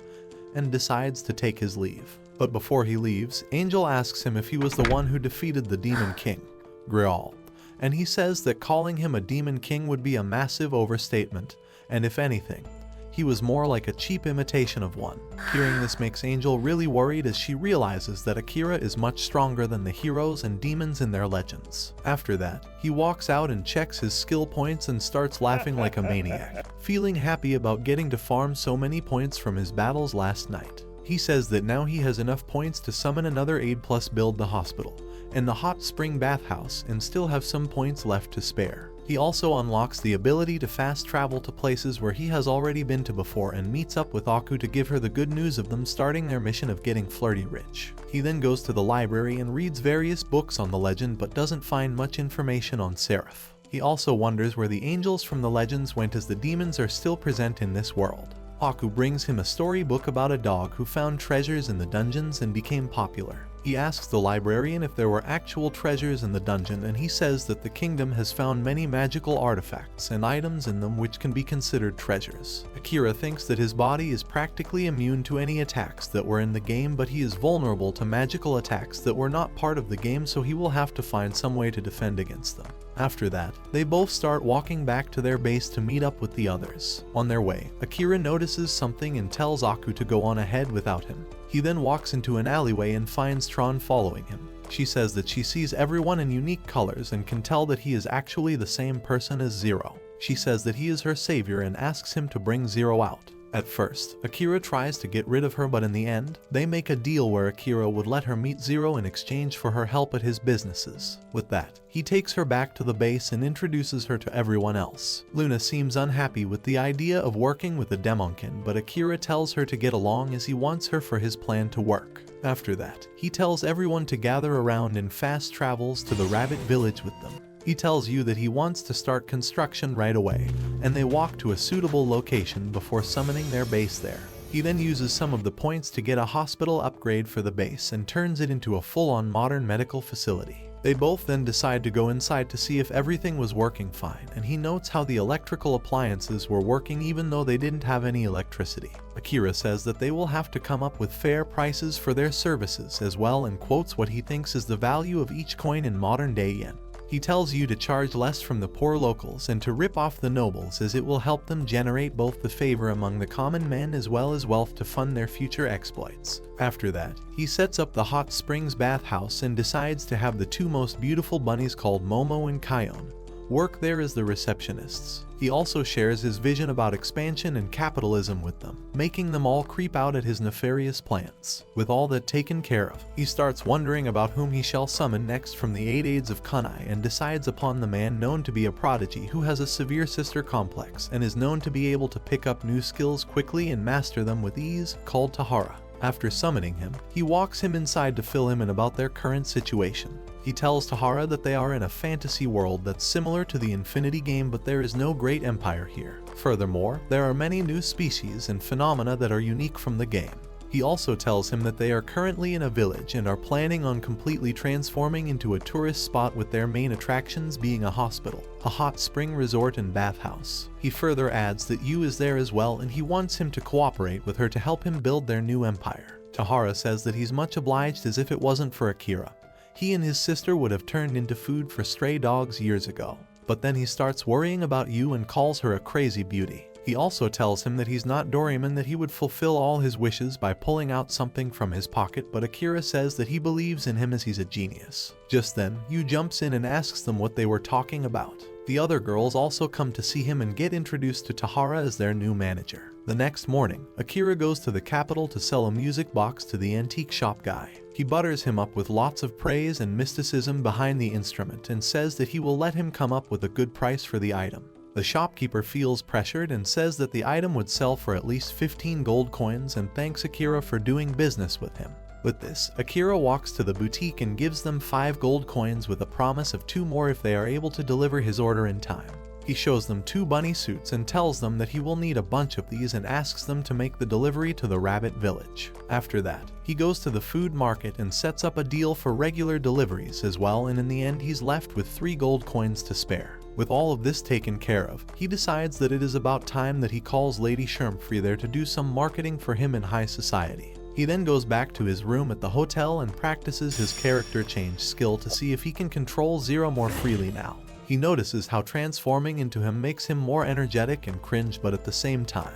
and decides to take his leave. But before he leaves, Angel asks him if he was the one who defeated the Demon King, Grial, and he says that calling him a Demon King would be a massive overstatement, and if anything, he was more like a cheap imitation of one. Hearing this makes Angel really worried, as she realizes that Akira is much stronger than the heroes and demons in their legends. After that, he walks out and checks his skill points and starts laughing like a maniac, feeling happy about getting to farm so many points from his battles last night. He says that now he has enough points to summon another aid plus build the hospital and the hot spring bathhouse and still have some points left to spare. He also unlocks the ability to fast travel to places where he has already been to before and meets up with Aku to give her the good news of them starting their mission of getting flirty rich. He then goes to the library and reads various books on the legend but doesn't find much information on Seraph. He also wonders where the angels from the legends went, as the demons are still present in this world. Aku brings him a storybook about a dog who found treasures in the dungeons and became popular. He asks the librarian if there were actual treasures in the dungeon, and he says that the kingdom has found many magical artifacts and items in them which can be considered treasures. Akira thinks that his body is practically immune to any attacks that were in the game, but he is vulnerable to magical attacks that were not part of the game, so he will have to find some way to defend against them. After that, they both start walking back to their base to meet up with the others. On their way, Akira notices something and tells Aku to go on ahead without him. He then walks into an alleyway and finds Tron following him. She says that she sees everyone in unique colors and can tell that he is actually the same person as Zero. She says that he is her savior and asks him to bring Zero out. At first, Akira tries to get rid of her, but in the end, they make a deal where Akira would let her meet Zero in exchange for her help at his businesses. With that, he takes her back to the base and introduces her to everyone else. Luna seems unhappy with the idea of working with the Demonkin, but Akira tells her to get along as he wants her for his plan to work. After that, he tells everyone to gather around and fast travels to the rabbit village with them. He tells you that he wants to start construction right away, and they walk to a suitable location before summoning their base there. He then uses some of the points to get a hospital upgrade for the base and turns it into a full-on modern medical facility. They both then decide to go inside to see if everything was working fine, and he notes how the electrical appliances were working even though they didn't have any electricity. Akira says that they will have to come up with fair prices for their services as well, and quotes what he thinks is the value of each coin in modern-day yen. He tells you to charge less from the poor locals and to rip off the nobles, as it will help them generate both the favor among the common men as well as wealth to fund their future exploits. After that, he sets up the hot springs bathhouse and decides to have the two most beautiful bunnies called Momo and Kion work there as the receptionists. He also shares his vision about expansion and capitalism with them, making them all creep out at his nefarious plans. With all that taken care of, he starts wondering about whom he shall summon next from the 8 aides of Kunai, and decides upon the man known to be a prodigy who has a severe sister complex and is known to be able to pick up new skills quickly and master them with ease, called Tahara. After summoning him, he walks him inside to fill him in about their current situation. He tells Tahara that they are in a fantasy world that's similar to the Infinity game, but there is no great empire here. Furthermore, there are many new species and phenomena that are unique from the game. He also tells him that they are currently in a village and are planning on completely transforming into a tourist spot, with their main attractions being a hospital, a hot spring resort and bathhouse. He further adds that Yu is there as well, and he wants him to cooperate with her to help him build their new empire. Tahara says that he's much obliged, as if it wasn't for Akira, he and his sister would have turned into food for stray dogs years ago. But then he starts worrying about Yu and calls her a crazy beauty. He also tells him that he's not Doraemon, that he would fulfill all his wishes by pulling out something from his pocket, but Akira says that he believes in him as he's a genius. Just then, Yu jumps in and asks them what they were talking about. The other girls also come to see him and get introduced to Tahara as their new manager. The next morning, Akira goes to the capital to sell a music box to the antique shop guy. He butters him up with lots of praise and mysticism behind the instrument and says that he will let him come up with a good price for the item. The shopkeeper feels pressured and says that the item would sell for at least 15 gold coins and thanks Akira for doing business with him. With this, Akira walks to the boutique and gives them 5 gold coins with a promise of 2 more if they are able to deliver his order in time. He shows them 2 bunny suits and tells them that he will need a bunch of these and asks them to make the delivery to the rabbit village. After that, he goes to the food market and sets up a deal for regular deliveries as well, and in the end he's left with 3 gold coins to spare. With all of this taken care of, he decides that it is about time that he calls Lady Shrimpfree there to do some marketing for him in high society. He then goes back to his room at the hotel and practices his character change skill to see if he can control Zero more freely now. He notices how transforming into him makes him more energetic and cringe, but at the same time,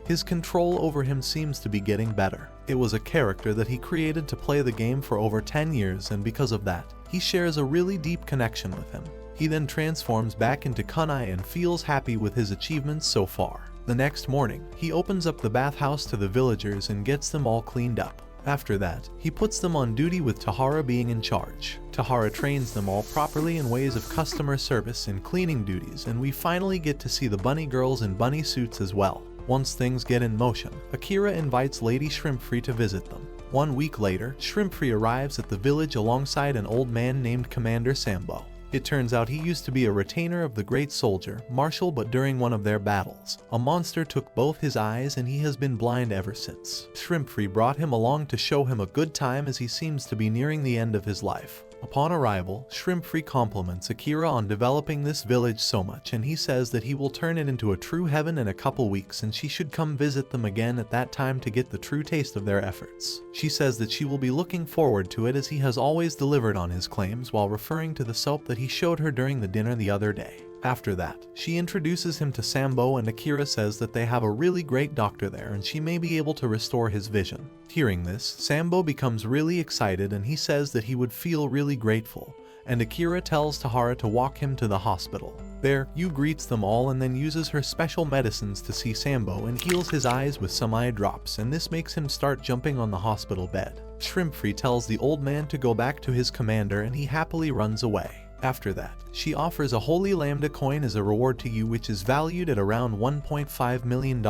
his control over him seems to be getting better. It was a character that he created to play the game for over 10 years, and because of that, he shares a really deep connection with him. He then transforms back into Kunai and feels happy with his achievements so far. The next morning, he opens up the bathhouse to the villagers and gets them all cleaned up. After that, he puts them on duty with Tahara being in charge. Tahara trains them all properly in ways of customer service and cleaning duties, and we finally get to see the bunny girls in bunny suits as well. Once things get in motion, Akira invites Lady Shrimpfree to visit them. 1 week later, Shrimpfree arrives at the village alongside an old man named Commander Sambo. It turns out he used to be a retainer of the great soldier, Marshall, but during one of their battles, a monster took both his eyes and he has been blind ever since. Shrimpfree brought him along to show him a good time as he seems to be nearing the end of his life. Upon arrival, Shrimpfree compliments Akira on developing this village so much, and he says that he will turn it into a true heaven in a couple weeks and she should come visit them again at that time to get the true taste of their efforts. She says that she will be looking forward to it as he has always delivered on his claims, while referring to the soap that he showed her during the dinner the other day. After that, she introduces him to Sambo, and Akira says that they have a really great doctor there and she may be able to restore his vision. Hearing this, Sambo becomes really excited and he says that he would feel really grateful, and Akira tells Tahara to walk him to the hospital. There, Yu greets them all and then uses her special medicines to see Sambo and heals his eyes with some eye drops, and this makes him start jumping on the hospital bed. Shrimpfree tells the old man to go back to his commander and he happily runs away. After that, she offers a Holy Lambda coin as a reward to Yu, which is valued at around $1.5 million.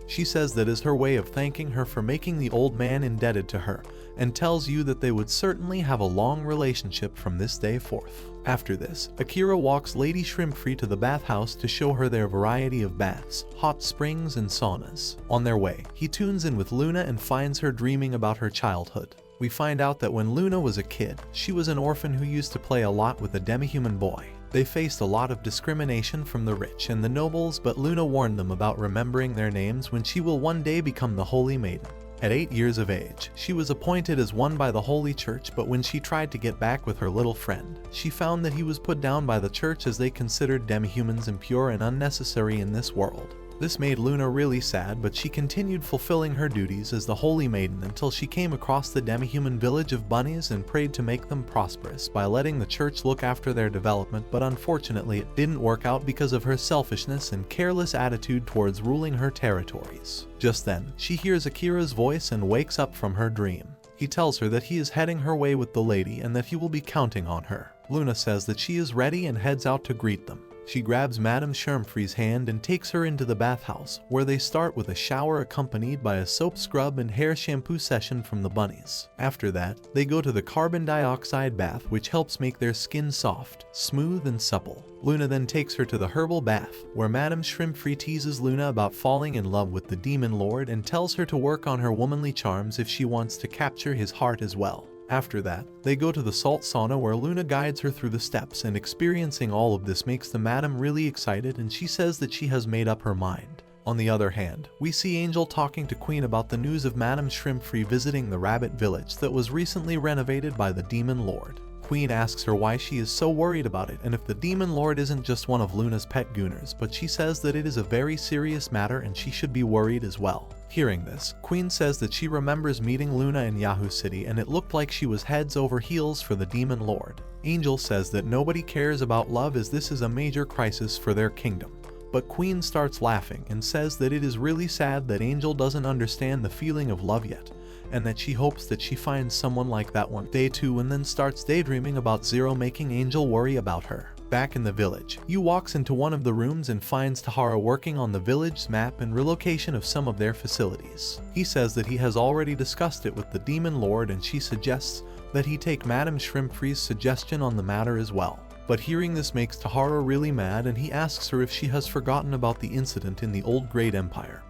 She says that is her way of thanking her for making the old man indebted to her, and tells Yu that they would certainly have a long relationship from this day forth. After this, Akira walks Lady Shrimpfree to the bathhouse to show her their variety of baths, hot springs, and saunas. On their way, he tunes in with Luna and finds her dreaming about her childhood. We find out that when Luna was a kid, she was an orphan who used to play a lot with a demi-human boy. They faced a lot of discrimination from the rich and the nobles, but Luna warned them about remembering their names when she will one day become the Holy Maiden. At 8 years of age, she was appointed as one by the Holy Church, but when she tried to get back with her little friend, she found that he was put down by the church as they considered demi-humans impure and unnecessary in this world. This made Luna really sad, but she continued fulfilling her duties as the Holy Maiden until she came across the demi-human village of bunnies and prayed to make them prosperous by letting the church look after their development, but unfortunately it didn't work out because of her selfishness and careless attitude towards ruling her territories. Just then, she hears Akira's voice and wakes up from her dream. He tells her that he is heading her way with the lady and that he will be counting on her. Luna says that she is ready and heads out to greet them. She grabs Madame Shrimpfree's hand and takes her into the bathhouse, where they start with a shower accompanied by a soap scrub and hair shampoo session from the bunnies. After that, they go to the carbon dioxide bath, which helps make their skin soft, smooth, and supple. Luna then takes her to the herbal bath, where Madame Shrimpfree teases Luna about falling in love with the Demon Lord and tells her to work on her womanly charms if she wants to capture his heart as well. After that, they go to the salt sauna where Luna guides her through the steps, and experiencing all of this makes the madam really excited and she says that she has made up her mind. On the other hand, we see Angel talking to Queen about the news of Madame Shrimpfree visiting the rabbit village that was recently renovated by the Demon Lord. Queen asks her why she is so worried about it and if the Demon Lord isn't just one of Luna's pet gooners, but she says that it is a very serious matter and she should be worried as well. Hearing this, Queen says that she remembers meeting Luna in Yahoo City and it looked like she was heads over heels for the Demon Lord. Angel says that nobody cares about love as this is a major crisis for their kingdom. But Queen starts laughing and says that it is really sad that Angel doesn't understand the feeling of love yet, and that she hopes that she finds someone like that one day too, and then starts daydreaming about Zero, making Angel worry about her. Back in the village, Yu walks into one of the rooms and finds Tahara working on the village's map and relocation of some of their facilities. He says that he has already discussed it with the Demon Lord, and she suggests that he take Madame Shrimpfree's suggestion on the matter as well. But hearing this makes Tahara really mad, and he asks her if she has forgotten about the incident in the old Great Empire,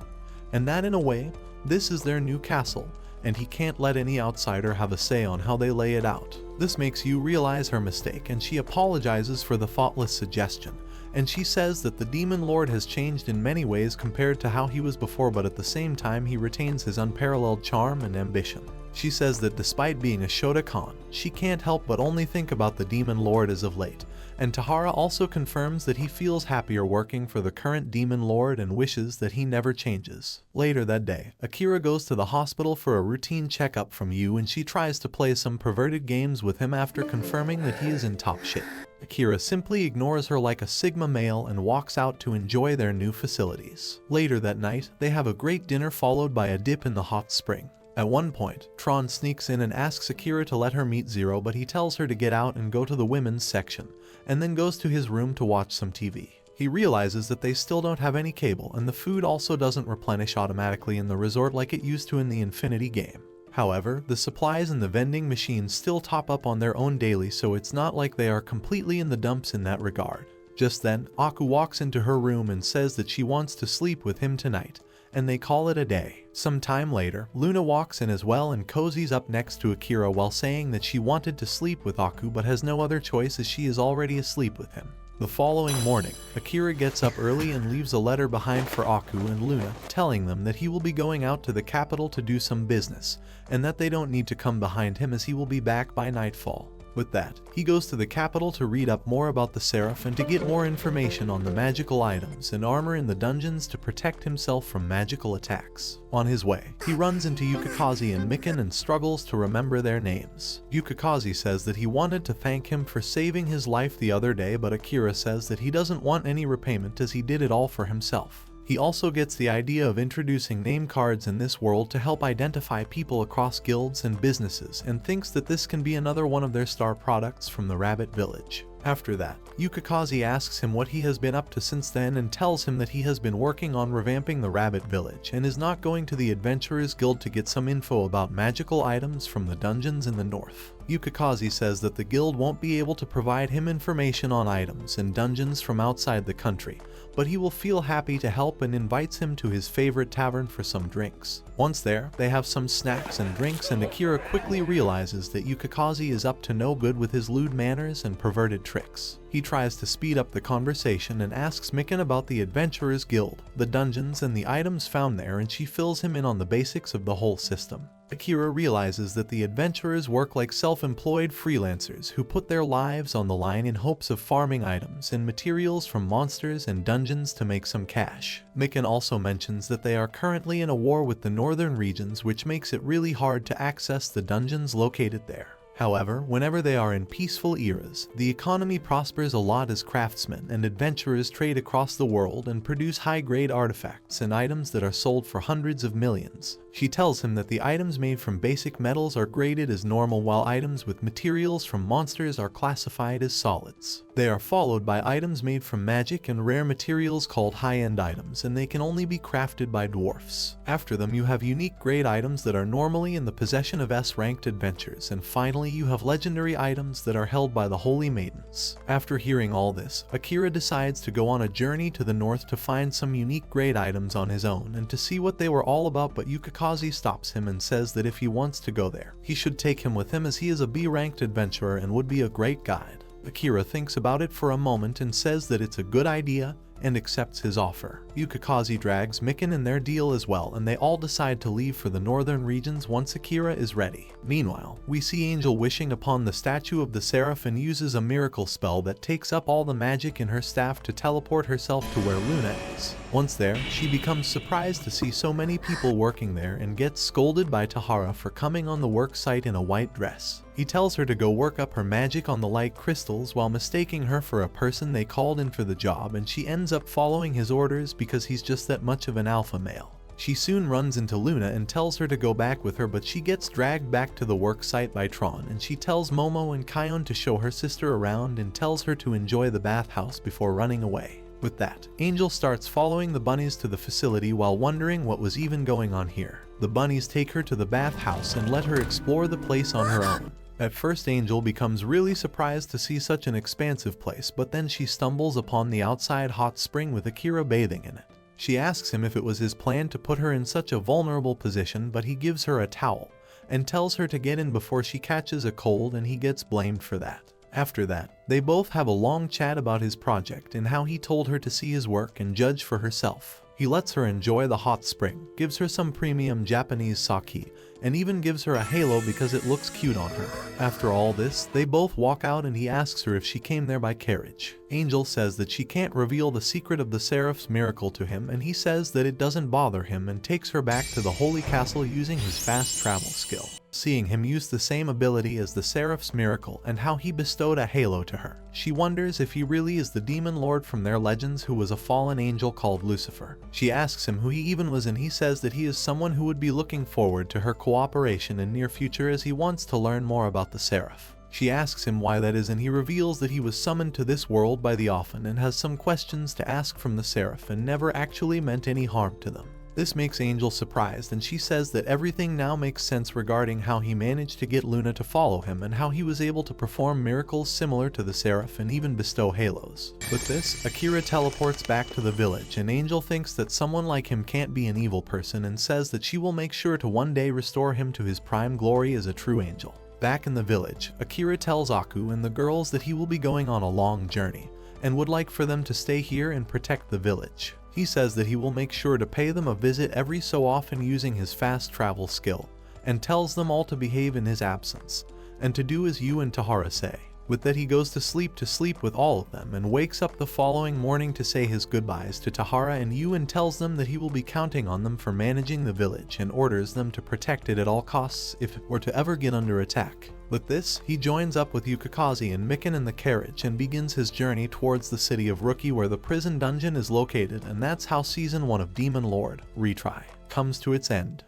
and that in a way, this is their new castle, and he can't let any outsider have a say on how they lay it out. This makes Yu realize her mistake, and she apologizes for the thoughtless suggestion, and she says that the Demon Lord has changed in many ways compared to how he was before, but at the same time he retains his unparalleled charm and ambition. She says that despite being a Shotokan, she can't help but only think about the Demon Lord as of late, and Tahara also confirms that he feels happier working for the current Demon Lord and wishes that he never changes. Later that day, Akira goes to the hospital for a routine checkup from Yu, and she tries to play some perverted games with him after confirming that he is in top shape. Akira simply ignores her like a Sigma male and walks out to enjoy their new facilities. Later that night, they have a great dinner followed by a dip in the hot spring. At one point, Tron sneaks in and asks Akira to let her meet Zero, but he tells her to get out and go to the women's section, and then goes to his room to watch some TV. He realizes that they still don't have any cable, and the food also doesn't replenish automatically in the resort like it used to in the Infinity game. However, the supplies and the vending machines still top up on their own daily, so it's not like they are completely in the dumps in that regard. Just then, Aku walks into her room and says that she wants to sleep with him tonight, and they call it a day. Some time later, Luna walks in as well and cozies up next to Akira while saying that she wanted to sleep with Aku but has no other choice as she is already asleep with him. The following morning, Akira gets up early and leaves a letter behind for Aku and Luna, telling them that he will be going out to the capital to do some business, and that they don't need to come behind him as he will be back by nightfall. With that, he goes to the capital to read up more about the Seraph and to get more information on the magical items and armor in the dungeons to protect himself from magical attacks. On his way, he runs into Yukikaze and Mikan and struggles to remember their names. Yukikaze says that he wanted to thank him for saving his life the other day, but Akira says that he doesn't want any repayment as he did it all for himself. He also gets the idea of introducing name cards in this world to help identify people across guilds and businesses, and thinks that this can be another one of their star products from the Rabbit Village. After that, Yukikaze asks him what he has been up to since then and tells him that he has been working on revamping the Rabbit Village and is not going to the Adventurers Guild to get some info about magical items from the dungeons in the north. Yukikaze says that the guild won't be able to provide him information on items and dungeons from outside the country, but he will feel happy to help and invites him to his favorite tavern for some drinks. Once there, they have some snacks and drinks, and Akira quickly realizes that Yukikaze is up to no good with his lewd manners and perverted tricks. He tries to speed up the conversation and asks Mikan about the Adventurers Guild, the dungeons, and the items found there, and she fills him in on the basics of the whole system. Akira realizes that the adventurers work like self-employed freelancers who put their lives on the line in hopes of farming items and materials from monsters and dungeons to make some cash. Mikan also mentions that they are currently in a war with the northern regions, which makes it really hard to access the dungeons located there. However, whenever they are in peaceful eras, the economy prospers a lot as craftsmen and adventurers trade across the world and produce high-grade artifacts and items that are sold for hundreds of millions. She tells him that the items made from basic metals are graded as normal, while items with materials from monsters are classified as solids. They are followed by items made from magic and rare materials called high-end items, and they can only be crafted by dwarfs. After them, you have unique grade items that are normally in the possession of S-ranked adventurers, and finally you have legendary items that are held by the Holy Maidens. After hearing all this, Akira decides to go on a journey to the north to find some unique grade items on his own and to see what they were all about, but Yukikaze stops him and says that if he wants to go there, he should take him with him as he is a B-ranked adventurer and would be a great guide. Akira thinks about it for a moment and says that it's a good idea and accepts his offer. Yukikaze drags Mikan in their deal as well, and they all decide to leave for the northern regions once Akira is ready. Meanwhile, we see Angel wishing upon the statue of the Seraph and uses a miracle spell that takes up all the magic in her staff to teleport herself to where Luna is. Once there, she becomes surprised to see so many people working there and gets scolded by Tahara for coming on the work site in a white dress. He tells her to go work up her magic on the light crystals while mistaking her for a person they called in for the job, and she ends up following his orders because he's just that much of an alpha male. She soon runs into Luna and tells her to go back with her, but she gets dragged back to the work site by Tron, and she tells Momo and Kion to show her sister around and tells her to enjoy the bathhouse before running away. With that, Angel starts following the bunnies to the facility while wondering what was even going on here. The bunnies take her to the bathhouse and let her explore the place on her own. At first, Angel becomes really surprised to see such an expansive place, but then she stumbles upon the outside hot spring with Akira bathing in it. She asks him if it was his plan to put her in such a vulnerable position, but he gives her a towel and tells her to get in before she catches a cold, and he gets blamed for that. After that, they both have a long chat about his project and how he told her to see his work and judge for herself. He lets her enjoy the hot spring, gives her some premium Japanese sake, and even gives her a halo because it looks cute on her. After all this, they both walk out and he asks her if she came there by carriage. Angel says that she can't reveal the secret of the Seraph's miracle to him, and he says that it doesn't bother him and takes her back to the Holy Castle using his fast travel skill. Seeing him use the same ability as the Seraph's miracle and how he bestowed a halo to her, she wonders if he really is the demon lord from their legends who was a fallen angel called Lucifer. She asks him who he even was, and he says that he is someone who would be looking forward to her cooperation in near future as he wants to learn more about the Seraph. She asks him why that is, and he reveals that he was summoned to this world by the Ophan and has some questions to ask from the Seraph and never actually meant any harm to them. This makes Angel surprised, and she says that everything now makes sense regarding how he managed to get Luna to follow him and how he was able to perform miracles similar to the Seraph and even bestow halos. With this, Akira teleports back to the village, and Angel thinks that someone like him can't be an evil person and says that she will make sure to one day restore him to his prime glory as a true angel. Back in the village, Akira tells Aku and the girls that he will be going on a long journey and would like for them to stay here and protect the village. He says that he will make sure to pay them a visit every so often using his fast travel skill, and tells them all to behave in his absence, and to do as Yu and Tahara say. With that, he goes to sleep with all of them and wakes up the following morning to say his goodbyes to Tahara and Yu and tells them that he will be counting on them for managing the village and orders them to protect it at all costs if it were to ever get under attack. With this, he joins up with Yukikaze and Mikan in the carriage and begins his journey towards the city of Rookie, where the prison dungeon is located, and that's how Season 1 of Demon Lord Retry comes to its end.